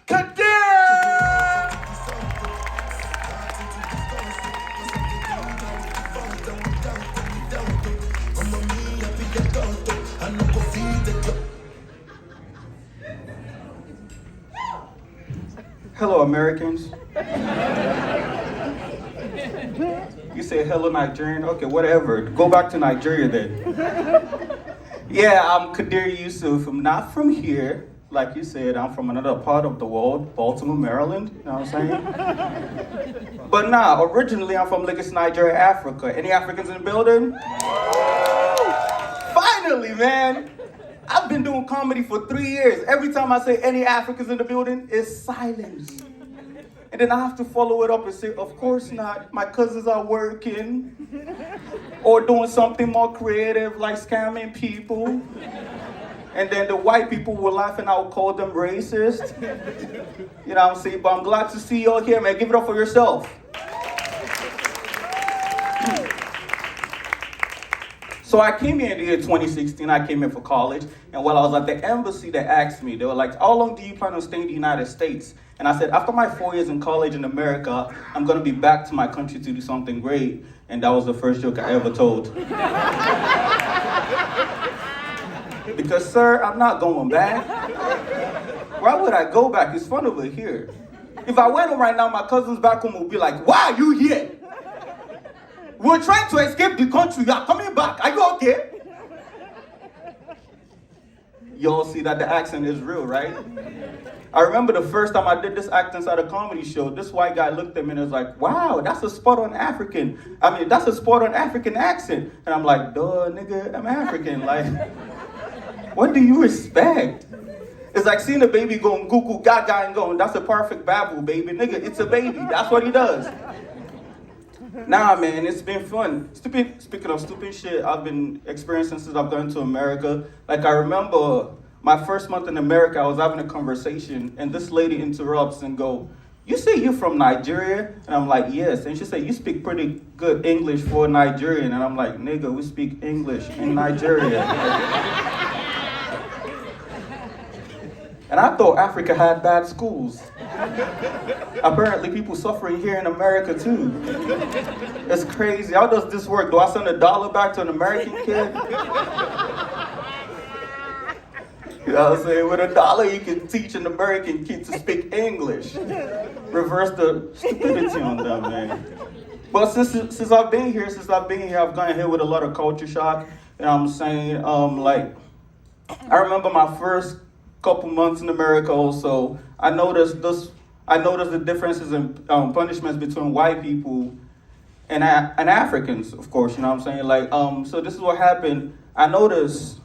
Quadir! Hello, Americans. You say hello, Nigerian? Okay, whatever. Go back to Nigeria then. Yeah, I'm Quadir Yussuf. I'm not from here. Like you said, I'm from another part of the world, Baltimore, Maryland. You know what I'm saying? But nah, originally I'm from Lagos, Nigeria, Africa. Any Africans in the building? Finally, man! I've been doing comedy for 3 years. Every time I say any Africans in the building, it's silence. And then I have to follow it up and say, of course not. My cousins are working or doing something more creative like scamming people. And then the white people will laugh and I'll call them racist. You know what I'm saying? But I'm glad to see y'all here, man. Give it up for yourself. So I came here in the year 2016. I came here for college. And while I was at the embassy, they asked me, they were like, how long do you plan on staying in the United States? And I said, after my 4 years in college in America, I'm going to be back to my country to do something great. And that was the first joke I ever told. Because, sir, I'm not going back. Why would I go back? It's fun over here. If I went home right now, my cousins back home would be like, why are you here? We're trying to escape the country. You are coming back. Are you okay? Y'all see that the accent is real, right? I remember the first time I did this act inside a comedy show, this white guy looked at me and was like, wow, that's a spot-on African. That's a spot-on African accent. And I'm like, duh, nigga, I'm African. Like, what do you expect? It's like seeing a baby going goo goo gaga and going, that's a perfect babble, baby. Nigga, it's a baby. That's what he does. Nah, man, it's been fun. Speaking of stupid shit I've been experiencing since I've gone to America. Like, I remember my first month in America, I was having a conversation, and this lady interrupts and go, you say you're from Nigeria? And I'm like, yes. And she said, you speak pretty good English for a Nigerian. And I'm like, nigga, we speak English in Nigeria. And I thought Africa had bad schools. Apparently people suffering here in America too. It's crazy. How does this work? Do I send $1 back to an American kid? You know what I'm saying? With $1 you can teach an American kid to speak English. Reverse the stupidity on them, man. But since I've been here, I've gone here with a lot of culture shock. You know what I'm saying? I remember my first couple months in America also, I noticed the differences in punishments between white people and Africans, of course, you know what I'm saying? Like, so this is what happened. I noticed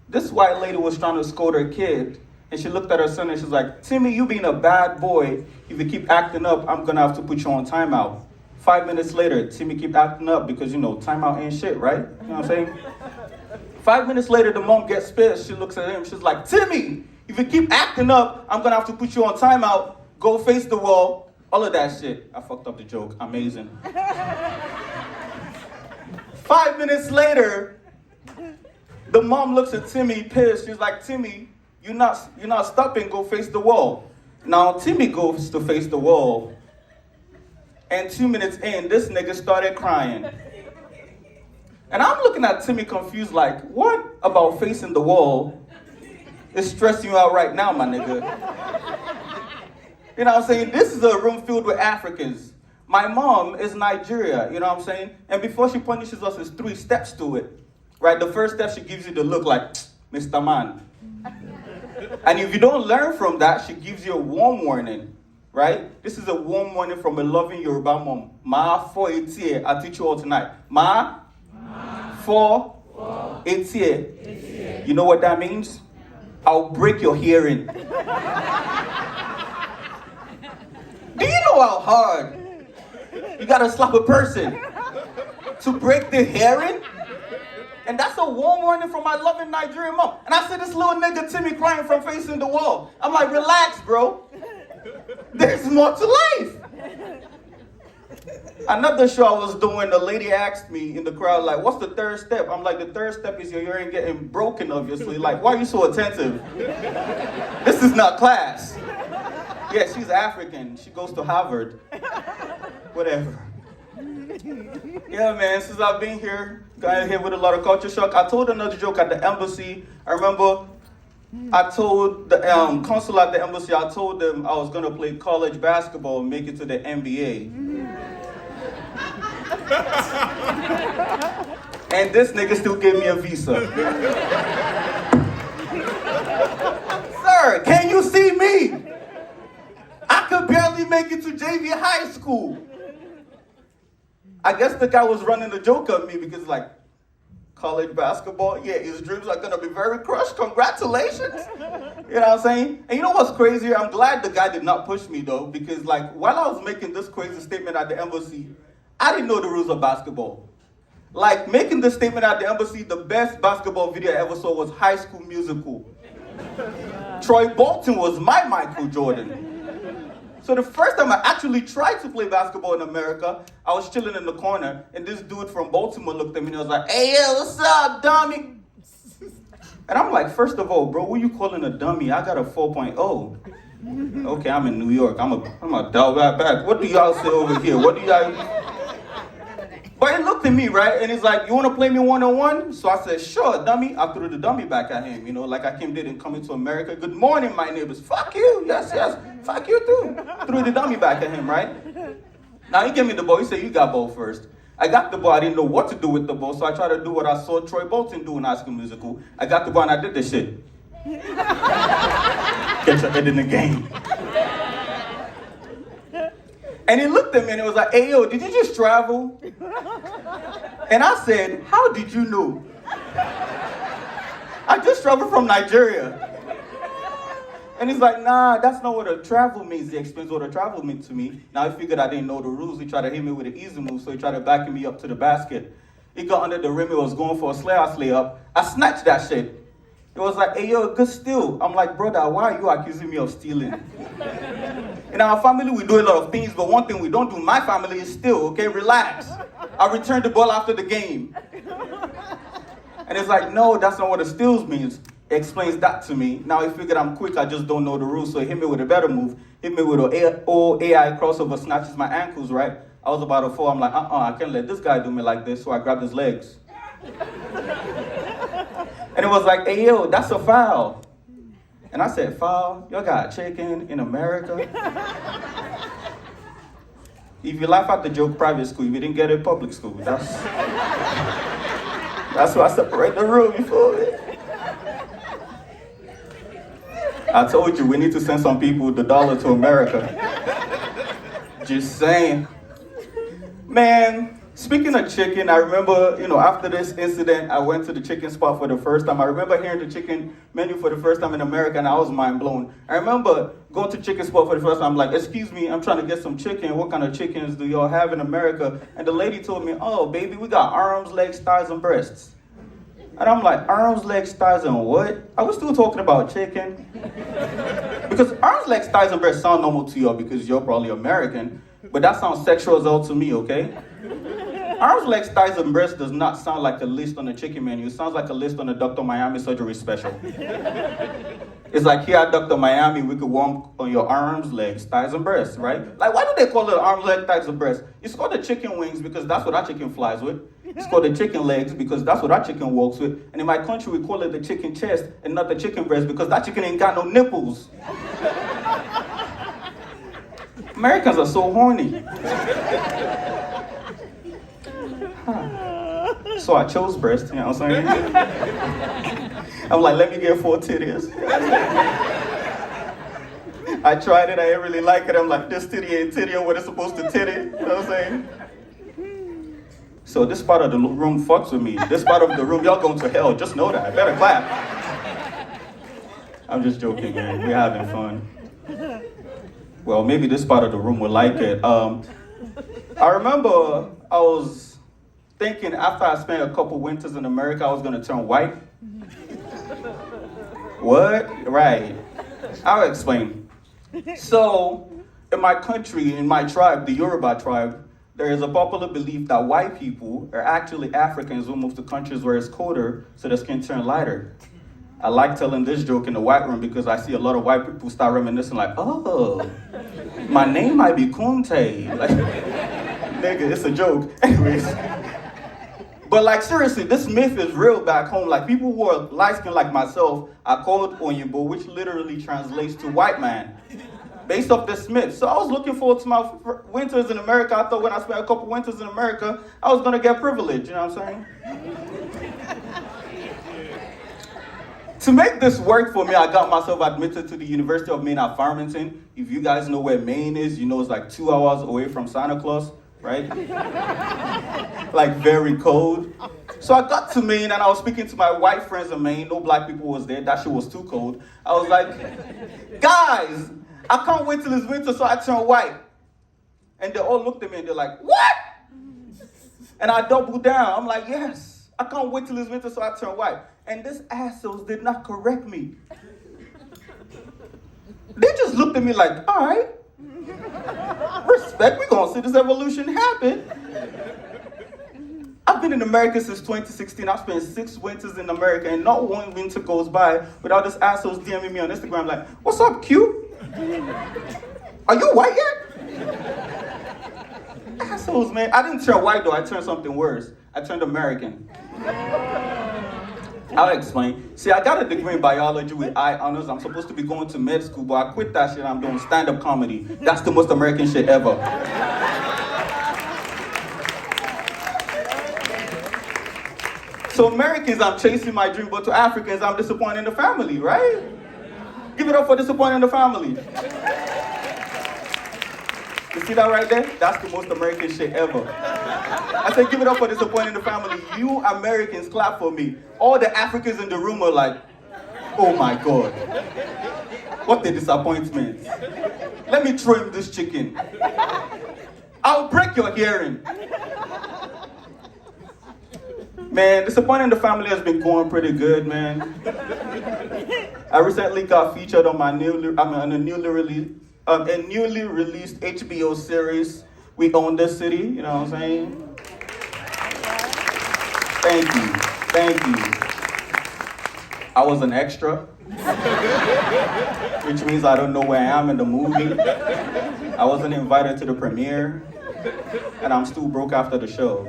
this white lady was trying to scold her kid, and she looked at her son and she's like, Timmy, you being a bad boy, if you keep acting up, I'm gonna have to put you on timeout. 5 minutes later, Timmy keep acting up because, you know, timeout ain't shit, right? You know what I'm saying? 5 minutes later, the mom gets pissed. She looks at him. She's like, Timmy, if you keep acting up, I'm going to have to put you on timeout. Go face the wall. All of that shit. I fucked up the joke. Amazing. 5 minutes later, the mom looks at Timmy pissed. She's like, Timmy, you're not stopping. Go face the wall. Now, Timmy goes to face the wall. And 2 minutes in, this nigga started crying. And I'm looking at Timmy confused like, what about facing the wall is stressing you out right now, my nigga? You know what I'm saying? This is a room filled with Africans. My mom is Nigeria, you know what I'm saying? And before she punishes us, there's 3 steps to it, right? The first step, she gives you the look like, Mr. Man. And if you don't learn from that, she gives you a warm warning, right? This is a warm warning from a loving Yoruba mom. Ma, for it's here. I'll teach you all tonight. Ma. 4, 8 here. You know what that means? I'll break your hearing. Do you know how hard you gotta slap a person to break their hearing? And that's a warm warning from my loving Nigerian mom. And I see this little nigga Timmy crying from facing the wall. I'm like, relax, bro. There's more to life. Another show I was doing, the lady asked me in the crowd, like, what's the 3rd step? I'm like, the 3rd step is your hearing getting broken, obviously. Like, why are you so attentive? This is not class. Yeah, she's African. She goes to Harvard. Whatever. Yeah, man, since I've been here, got hit with a lot of culture shock. I told another joke at the embassy. I remember I told the consul at the embassy, I told them I was going to play college basketball and make it to the NBA. And this nigga still gave me a visa. Sir, can you see me? I could barely make it to JV high school. I guess the guy was running a joke on me because, like, college basketball, yeah, his dreams are gonna be very crushed. Congratulations. You know what I'm saying? And you know what's crazier? I'm glad the guy did not push me, though, because, like, while I was making this crazy statement at the embassy, I didn't know the rules of basketball. Like, making this statement at the embassy, the best basketball video I ever saw was High School Musical. Troy Bolton was my Michael Jordan. So the first time I actually tried to play basketball in America, I was chilling in the corner, and this dude from Baltimore looked at me and was like, "Hey, yo, what's up, dummy?" And I'm like, first of all, bro, what you calling a dummy? I got a 4.0. Okay, I'm in New York. I'm a dial right back. What do y'all say over here? What do y'all... But he looked at me, right? And he's like, "You want to play me one-on-one?" So I said, "Sure, dummy." I threw the dummy back at him, you know, like I didn't come into America. "Good morning, my neighbors." "Fuck you." "Yes, yes. Fuck you too." Threw the dummy back at him, right? Now he gave me the ball. He said, "You got ball first." I got the ball. I didn't know what to do with the ball, so I tried to do what I saw Troy Bolton do in High School Musical. I got the ball and I did this shit. Get your head in the game. And he looked at me and he was like, "Hey, yo, did you just travel?" And I said, "How did you know?" "I just traveled from Nigeria." And he's like, "Nah, that's not what a travel means." He explains what a travel meant to me. Now he figured I didn't know the rules. He tried to hit me with an easy move, so he tried to back me up to the basket. He got under the rim. He was going for a slay-out layup. I snatched that shit. It was like, "Hey, yo, good steal." I'm like, "Brother, why are you accusing me of stealing?" In our family, we do a lot of things, but one thing we don't do in my family is steal, okay? Relax. I returned the ball after the game. And it's like, "No, that's not what a steal means." He explains that to me. Now he figured I'm quick, I just don't know the rules, so he hit me with a better move. Hit me with an old AI crossover, snatches my ankles, right? I was about to fall. I'm like, I can't let this guy do me like this, so I grabbed his legs. And it was like, "Hey, yo, that's a foul." And I said, "Foul? Y'all got chicken in America?" If you laugh at the joke, private school. If you didn't get it, public school. That's why I separate the room, you feel me? I told you, we need to send some people the dollar to America. Just saying. Man, speaking of chicken, I remember, after this incident, I went to the chicken spot for the first time. I remember hearing the chicken menu for the first time in America, and I was mind blown. I remember going to the chicken spot for the first time. I'm like, "Excuse me, I'm trying to get some chicken. What kind of chickens do y'all have in America?" And the lady told me, "Oh, baby, we got arms, legs, thighs, and breasts." And I'm like, "Arms, legs, thighs, and what?" I was still talking about chicken. Because arms, legs, thighs, and breasts sound normal to y'all because you're probably American. But that sounds sexual as hell to me, okay? Arms, legs, thighs, and breasts does not sound like a list on a chicken menu. It sounds like a list on a Dr. Miami surgery special. It's like, "Here at Dr. Miami, we could warm on your arms, legs, thighs, and breasts," right? Like, why do they call it arms, legs, thighs, and breasts? It's called the chicken wings because that's what our chicken flies with. It's called the chicken legs because that's what our chicken walks with. And in my country, we call it the chicken chest and not the chicken breast because that chicken ain't got no nipples. Americans are so horny. So I chose breast, you know what I'm saying? I'm like, let me get 4 titties. I tried it, I didn't really like it. I'm like, this titty ain't titty or what it's supposed to titty, you know what I'm saying? So this part of the room fucks with me. This part of the room, y'all going to hell, just know that. I better clap. I'm just joking, man. We're having fun. Well, maybe this part of the room will like it. I remember I was thinking after I spent a couple winters in America, I was going to turn white. What? Right. I'll explain. So, in my country, in my tribe, the Yoruba tribe, there is a popular belief that white people are actually Africans who move to countries where it's colder so their skin turn lighter. I like telling this joke in the white room because I see a lot of white people start reminiscing like, oh, my name might be Kunte. Like, nigga, it's a joke. Anyways. But like seriously, this myth is real back home. Like people who are light-skinned like myself are called Onyebo, which literally translates to white man, based off this myth. So I was looking forward to my winters in America. I thought when I spent a couple winters in America, I was gonna get privilege, you know what I'm saying? To make this work for me, I got myself admitted to the University of Maine at Farmington. If you guys know where Maine is, you know it's like 2 hours away from Santa Claus, right? Like very cold. So I got to Maine and I was speaking to my white friends in Maine. No black people was there. That shit was too cold. I was like, guys, I can't wait till it's winter so I turn white. And they all looked at me and they're like, what? And I doubled down. I'm like, yes, I can't wait till it's winter so I turn white. And these assholes did not correct me. They just looked at me like, all right, respect, we're gonna see this evolution happen. I've been in America since 2016. I've spent 6 winters in America, and not one winter goes by without this assholes DMing me on Instagram like, what's up, Q? Are you white yet? Assholes, man. I didn't turn white though, I turned something worse. I turned American. I'll explain. See, I got a degree in biology with honors. I'm supposed to be going to med school, but I quit that shit. I'm doing stand-up comedy. That's the most American shit ever. So Americans, I'm chasing my dream, but to Africans, I'm disappointing the family, right? Give it up for disappointing the family. You see that right there? That's the most American shit ever. I said, give it up for disappointing the family. You Americans clap for me. All the Africans in the room are like, oh my God. What a disappointment. Let me throw him this chicken. I'll break your hearing. Man, disappointing the family has been going pretty good, man. I recently got featured on a newly released HBO series, We Own This City, you know what I'm saying? Thank you. I was an extra, which means I don't know where I am in the movie. I wasn't invited to the premiere, and I'm still broke after the show.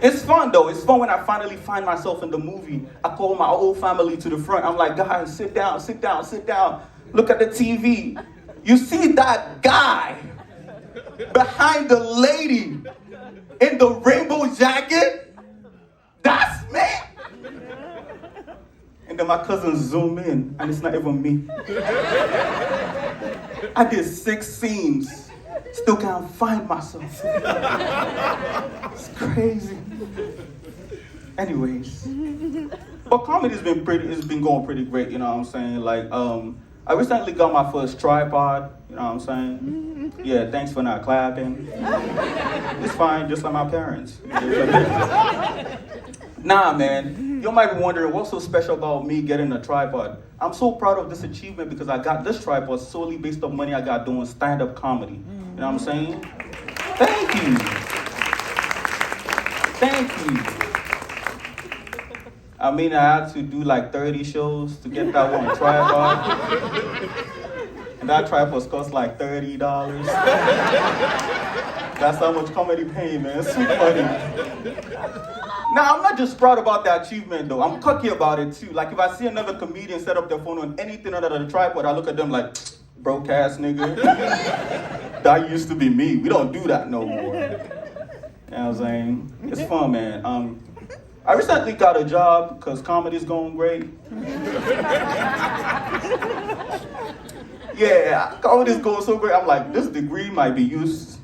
It's fun though, it's fun when I finally find myself in the movie. I call my whole family to the front. I'm like, guys, sit down. Look at the TV. You see that guy behind the lady in the rainbow jacket? That's me! And then my cousins zoom in, and it's not even me. I did 6 scenes, still can't find myself. It's crazy. Anyways, but comedy's been going pretty great, you know what I'm saying? Like, I recently got my first tripod, you know what I'm saying? Yeah, thanks for not clapping. It's fine, just like my parents. Nah, man, you might be wondering what's so special about me getting a tripod. I'm so proud of this achievement because I got this tripod solely based on money I got doing stand-up comedy. You know what I'm saying? Thank you. I mean, I had to do like 30 shows to get that one tripod. And that tripod cost like $30. That's how much comedy pay, man. Sweet money. Now, I'm not just proud about the achievement, though. I'm cocky about it, too. Like, if I see another comedian set up their phone on anything other than a tripod, I look at them like, broke ass nigga. That used to be me. We don't do that no more. You know what I'm saying? It's fun, man. I recently got a job because comedy's going great. Yeah, comedy's going so great. I'm like, this degree might be used.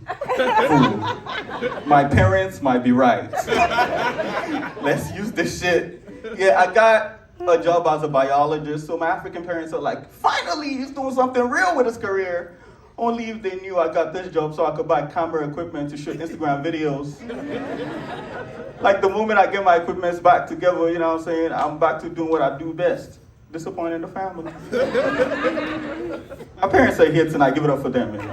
My parents might be right. Let's use this shit. Yeah, I got a job as a biologist, so my African parents are like, finally, he's doing something real with his career. Only if they knew I got this job so I could buy camera equipment to shoot Instagram videos. Like the moment I get my equipment back together, you know what I'm saying, I'm back to doing what I do best. Disappointing the family. My parents are here tonight, give it up for them, man.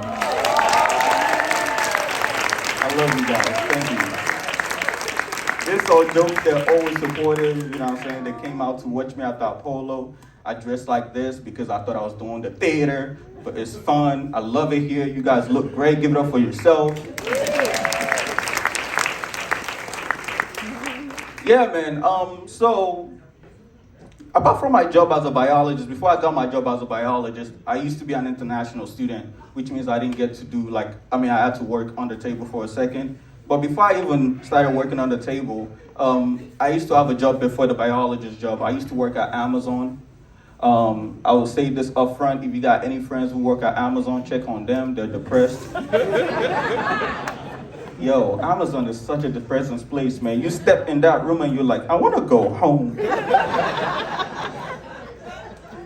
I love you guys, thank you. It's all jokes. They're always supportive. You know what I'm saying? They came out to watch me at the Apollo. I dressed like this because I thought I was doing the theater. But it's fun. I love it here. You guys look great. Give it up for yourself. Yeah, man. So apart from my job as a biologist, before I got my job as a biologist, I used to be an international student, which means I didn't get to do I had to work on the table for a second. But before I even started working on the table, I used to have a job before the biologist job. I used to work at Amazon. I will say this up front, if you got any friends who work at Amazon, check on them, they're depressed. Yo, Amazon is such a depressing place, man. You step in that room and you're like, I want to go home.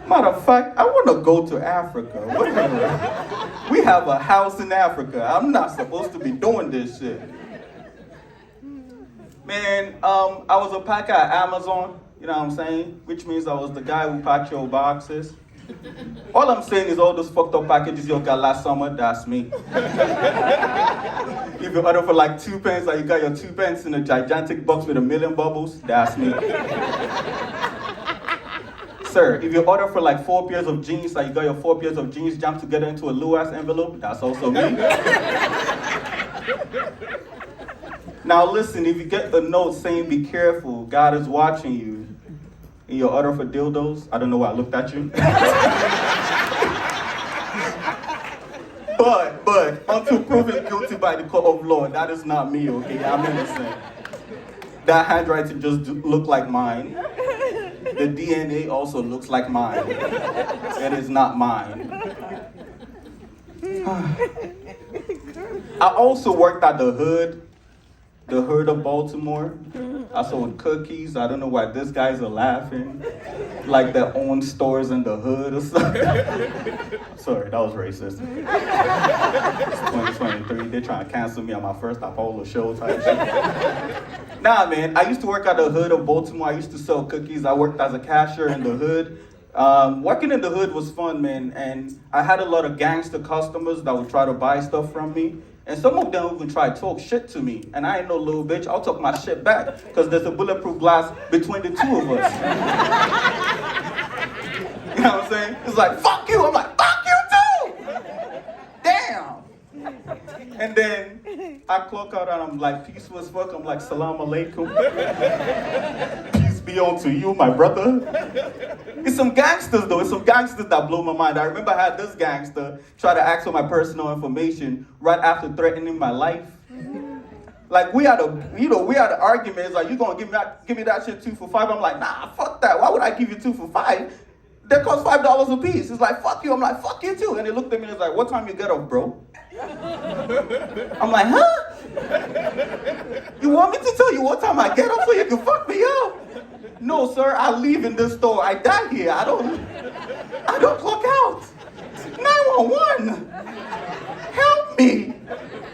Matter of fact, I want to go to Africa. Whatever. We have a house in Africa. I'm not supposed to be doing this shit. Man, I was a packer at Amazon, you know what I'm saying? Which means I was the guy who packed your boxes. All I'm saying is all those fucked up packages you got last summer, that's me. If you order for like 2 pence and you got your 2 pence in a gigantic box with 1,000,000 bubbles, that's me. Sir, if you order for like 4 pairs of jeans and you got your 4 pairs of jeans jammed together into a low-ass envelope, that's also me. Now listen, if you get the note saying be careful, God is watching you, in your order for dildos, I don't know why I looked at you. But until proven guilty by the court of law, that is not me, okay? I'm innocent. That handwriting just looked like mine. The DNA also looks like mine. It is not mine. I also worked at the hood of Baltimore. I sold cookies. I don't know why these guys are laughing. Like their own stores in the hood or something. Sorry, that was racist. It's 2023. They're trying to cancel me on my first Apollo show type shit. Nah, man. I used to work at the hood of Baltimore. I used to sell cookies. I worked as a cashier in the hood. Working in the hood was fun, man. And I had a lot of gangster customers that would try to buy stuff from me. And some of them even try to talk shit to me. And I ain't no little bitch. I'll talk my shit back. Because there's a bulletproof glass between the two of us. You know what I'm saying? It's like, fuck you. I'm like, fuck you too. Damn. And then I clock out and I'm like, peaceful as fuck. I'm like, salam alaikum. Peace be unto you, my brother. It's some gangsters though. It's some gangsters that blow my mind. I remember I had this gangster try to ask for my personal information right after threatening my life. Like we had arguments. Like, you gonna give me that shit 2 for $5? I'm like, nah, fuck that. Why would I give you 2 for $5? They cost $5 a piece. It's like, fuck you. I'm like, fuck you too. And they looked at me and was like, what time you get off, bro? I'm like, huh? You want me to tell you what time I get off so you can fuck me up? No, sir, I leave in this store. I die here. I don't clock out. 911. Help me.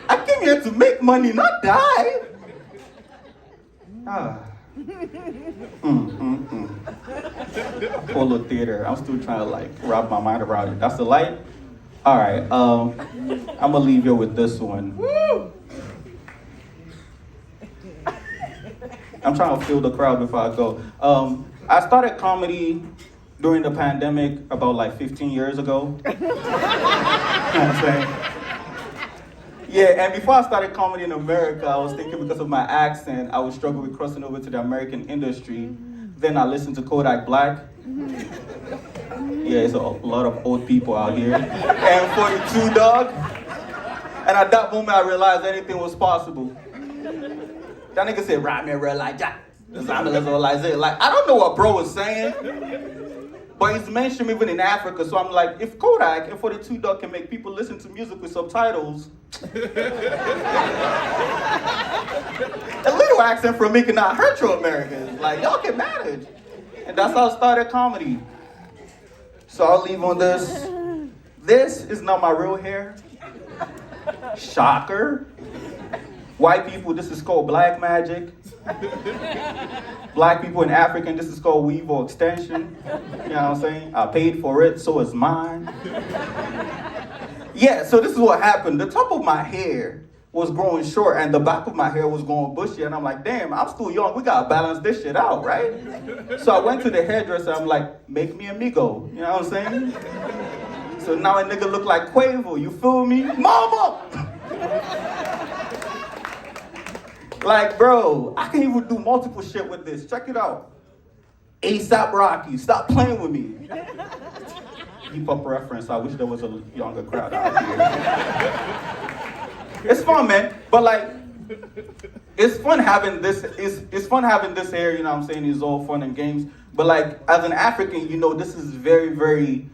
I came here to make money, not die. Apollo Theater. I'm still trying to wrap my mind around it. That's the light? All right. I'm gonna leave you with this one. Woo! I'm trying to feel the crowd before I go. I started comedy during the pandemic about 15 years ago. You know what I'm saying? Yeah, and before I started comedy in America, I was thinking because of my accent, I would struggle with crossing over to the American industry. Then I listened to Kodak Black. Yeah, it's a lot of old people out here. And 42, dog. And at that moment, I realized anything was possible. That nigga said, rap me real like that. I don't know what bro was saying. But it's mainstream even in Africa. So I'm like, if Kodak and 42 Dog can make people listen to music with subtitles, a little accent from me cannot hurt you Americans. Like, y'all can manage. And that's how I started comedy. So I'll leave on this. This is not my real hair. Shocker. White people, this is called black magic. Black people in African, this is called weave or extension. You know what I'm saying? I paid for it, so it's mine. Yeah, so this is what happened. The top of my hair was growing short and the back of my hair was going bushy. And I'm like, damn, I'm still young. We gotta balance this shit out, right? So I went to the hairdresser. I'm like, make me amigo. You know what I'm saying? So now a nigga look like Quavo. You feel me? Mama! Like, bro, I can even do multiple shit with this. Check it out. ASAP Rocky, stop playing with me. Keep up reference. I wish there was a younger crowd out here. It's fun, man. But like, it's fun having this. It's fun having this hair. You know what I'm saying? It's all fun and games. But like, as an African, you know, this is very, very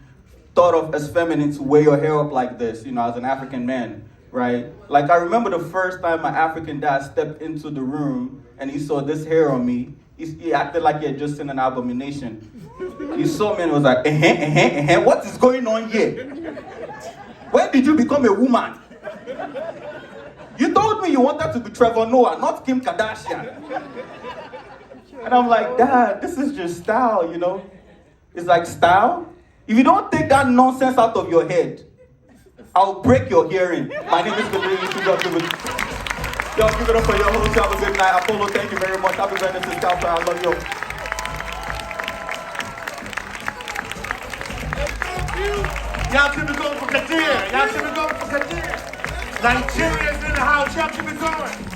thought of as feminine to wear your hair up like this. You know, as an African man, right? Like, I remember the first time my African dad stepped into the room and he saw this hair on me. He acted like he had just seen an abomination. He saw me and was like, what is going on here? When did you become a woman? You told me you wanted to be Trevor Noah, not Kim Kardashian. And I'm like, Dad, this is just style, you know? It's like style. If you don't take that nonsense out of your head, I'll break your hearing. My name is Quadir. You should just give it. Y'all give it up for your host. Have a good night. Apollo, thank you very much. Happy birthday to Scalper. I love you. Y'all keep it going for Quadir. Y'all keep it going for Quadir. Nigerians in the house. Y'all keep it going.